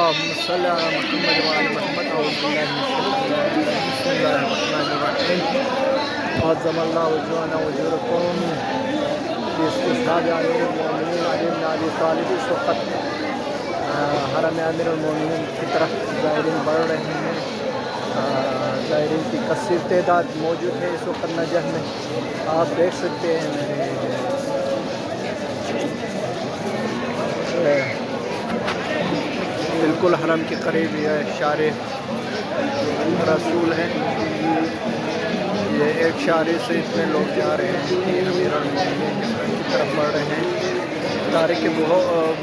अल्लाहुम्मा सल्लि अला मुहम्मद व आलि मुहम्मद। बिस्मिल्लाहिर्रहमानिर्रहीम। अज़्ज़मल्लाहु वजूहना वजूरकुम बिइस्तिश्हाद अमीरुल मोमिनीन अली इब्न अबी तालिब। इस वक्त हरम अमीरुल मोमिनीन की तरफ ज़ायरीन बढ़ रहे हैं। ज़ायरीन की कसीर तादाद मौजूद है इस वक्त नजह में, आप देख सकते हैं। बिल्कुल हरम के करीब ये शारे रसूल है। ये एक शारे से इतने लोग जा रहे हैं कि अमीरुल मोमिनीन की तरफ बढ़ रहे हैं। तारीख के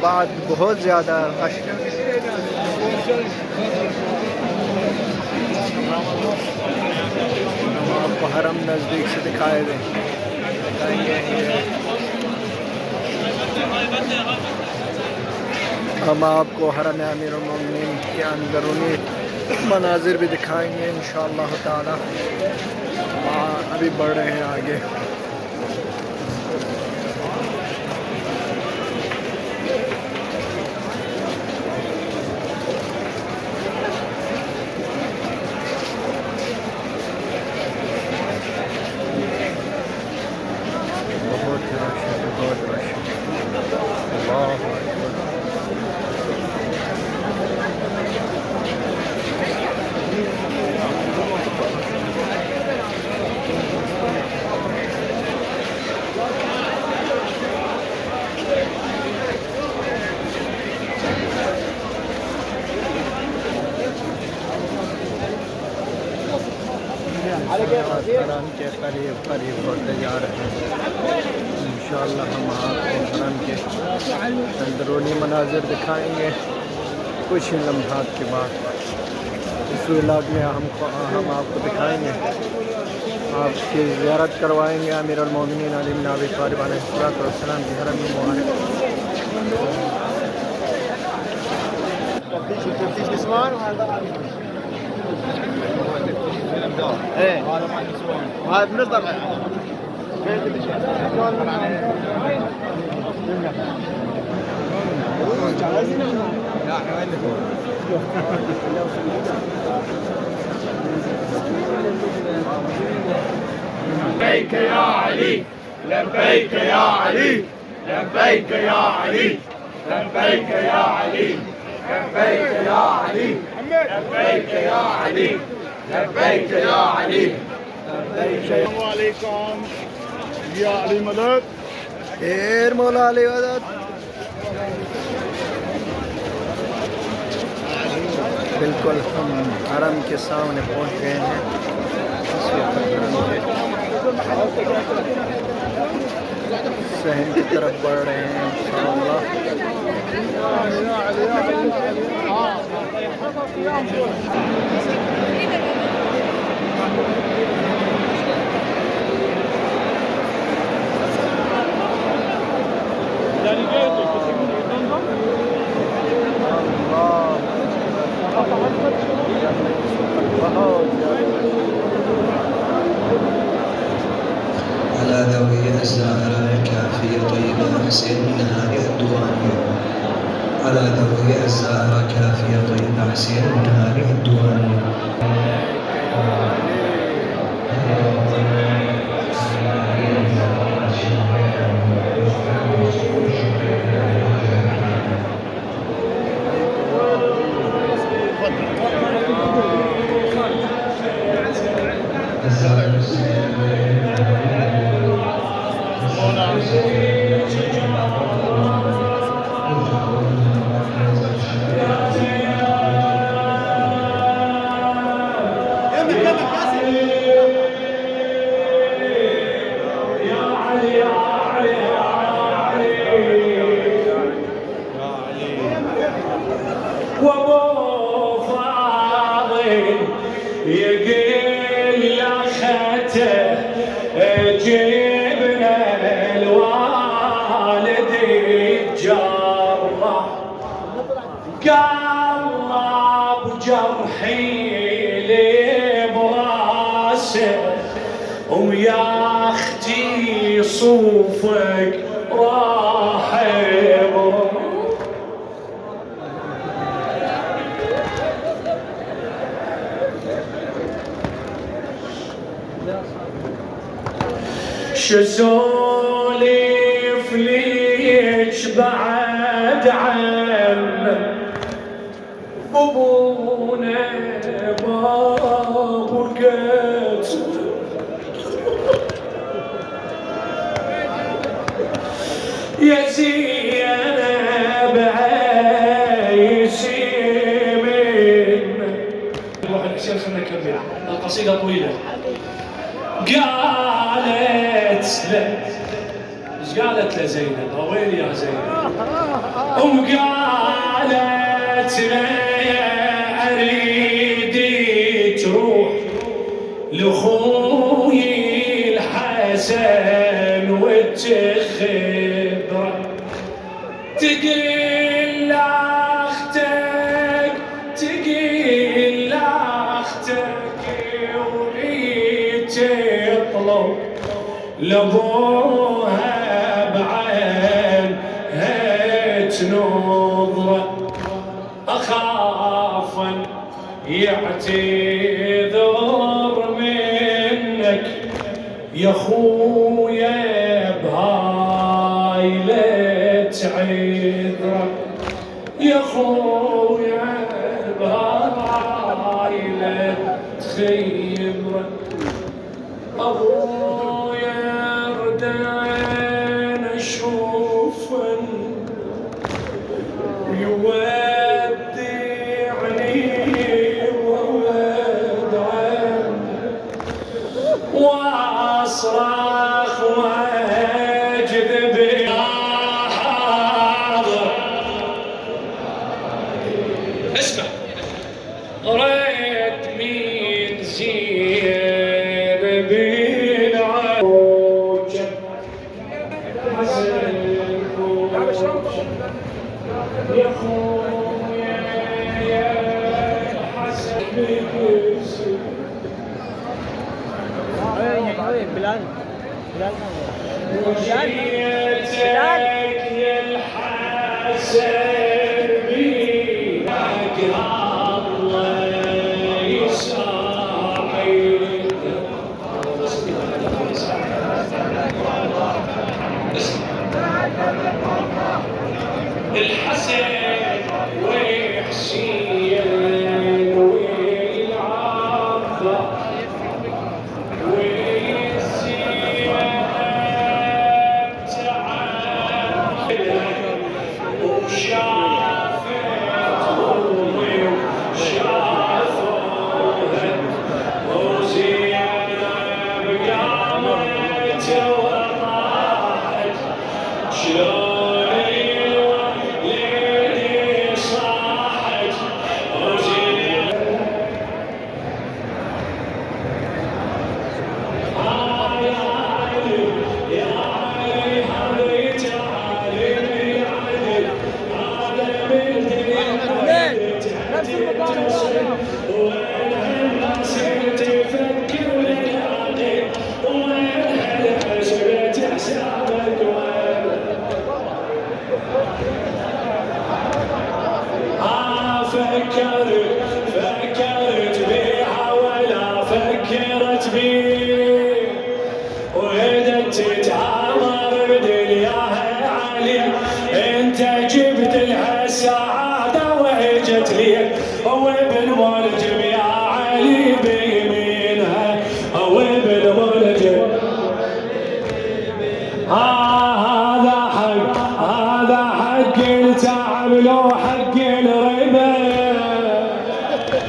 बाद बहुत ज़्यादा रश है। हम आपको हरम नज़दीक से दिखाएंगे। हम आपको हरम अमीरुल मोमिनीन के अंदरूनी मनाजिर भी दिखाएंगे इंशाअल्लाह ताला। अभी बढ़ रहे हैं आगे। बहुत रश है, बहुत रश है। अल्लाह हरम के करीब होते जा रहे हैं। इंशाअल्लाह हम आपको हरम के अंदरूनी मनाजिर दिखाएंगे कुछ ही लम्हात के बाद। इस व्लॉग में हम आपको दिखाएंगे, आपकी ज़ियारत करवाएंगे अमीरुल मोमिनीन अली इब्न अबी तालिब अलैहिस्सलाम की हरम मुबारक। هذا بنصدق لبيك يا علي، لبيك يا علي، لبيك يا علي، لبيك يا علي، لبيك يا علي، لبيك يا علي، لبيك يا علي، لبيك يا عليكم يا علي مدد ढेर मौला अली मदद। बिल्कुल हम हरम के सामने पहुंच गए हैं। सहन की तरफ बढ़ रहे हैं इंशाअल्लाह। على ذوي الزهراء كافية طيبة حسين من هذه الديوانية. على ذوي الزهراء كافية طيبة حسين من هذه الديوانية. جبنا الوالد يتجرح، قلب جرحي لي براسه، ويا اختي صوفك راح شسولف ليش بعد عنا بابونا بابو القدس يا زينب عايشي منا. واحد حسين خلنا نكمل القصيدة طويلة. قالت له ايش قالت له زينب؟ وين يا زينب؟ وقالت له اريد تروح لاخوي الحسن وتخبره تقل لاختك تقل لاختك وريد تطلب لابوها بعينها تنظره اخاف يعتذر منك يا خويا بهاي لا تعذره يا خويا بهاي لا تخيبره ابويا ردان اشوفه يودعني وودعني واصرخ واجذب يا حاضر. اسمع ريت من زين بالعوجة حسن يا خويا يا حسن بكرسي بلال وجيتك يا الحسن بيك الله يساعدك. الحسن وحسين والعبد فكرت بيها ولا فكرت بيه وهدت تتعامر بدنياها علي انت جبت لها السعادة وهجت لي وابن ملجم يا علي بيمينها وابن ملجم. هذا حق التعب لو حق الربا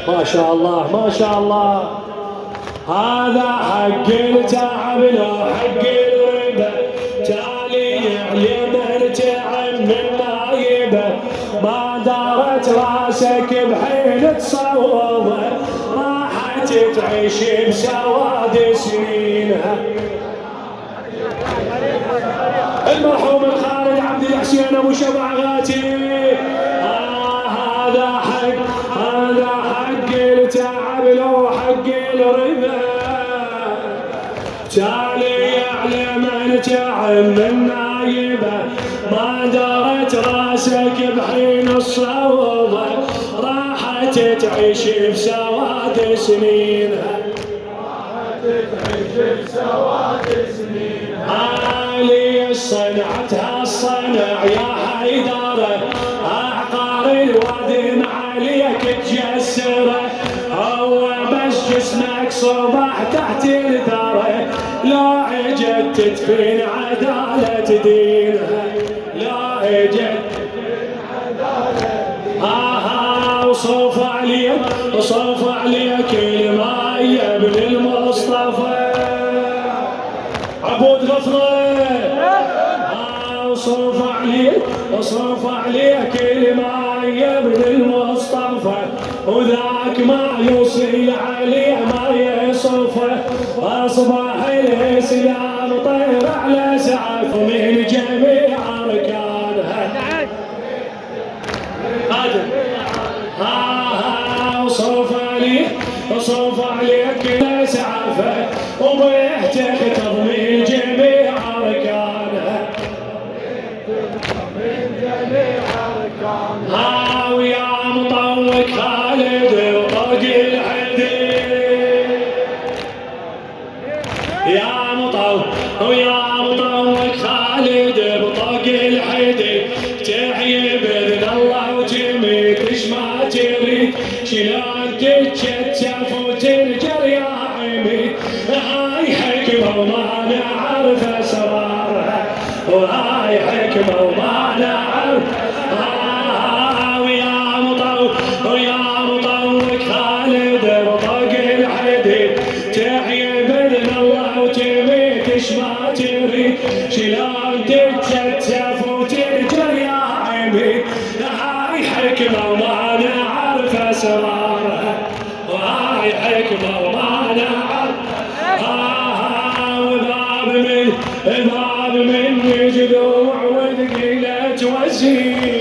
ما شاء الله ما شاء الله. هذا حق التعب لو حق الربا تالي اليمن تعب من نايبه ما دارت راسك بحين تصوبه راحت تعيش بسواد سنينها. المرحوم الخالد عبد الحسين ابو شبع غاتي. هذا حق التعب لو حق الربا تالي يعلم التعب من نايبه ما دارت راسك بحين الصوبه راحت تعيش بسواد سنينها. علي صنعتها الصنع يا حيدر، أعقار الوادم عليك تجسره، هو بس جسمك صبح تحت الثرى، لا اجت تدفن عدالة دينها، لا اجت وصوف عليك وصوف عليك الماء يا ابن المصطفى عبود غفرة، وصوف عليك وصوف عليك الماء يا ابن المصطفى، وذاك ما يوصل عليه ما يصفه، أصبح الإسلام طير على سعف من جميع أركانها. وصوف عليك سعفه وبيحتك تضمين جميع أركانها، ويا مطوق خالد وطوق الحديد، يا مطوق خالد بطوق الحديد، تحيي بإذن الله وتميت ايش ما تريد، شلون تتشتف وترجع يا عميد، هاي حكمة وما نعرف اسرارها، وهاي حكمة وما نعرف، ويا مطوق خالد بطوق الحديد، تحيي بإذن الله وتميت ايش ما تريد، شلون تتشتف وترجع يا عميد، هاي حكمة وما نعرف اسرارها، وهاي حكمة وما نعرف، وذاب من جذوع وثقيلة وزين،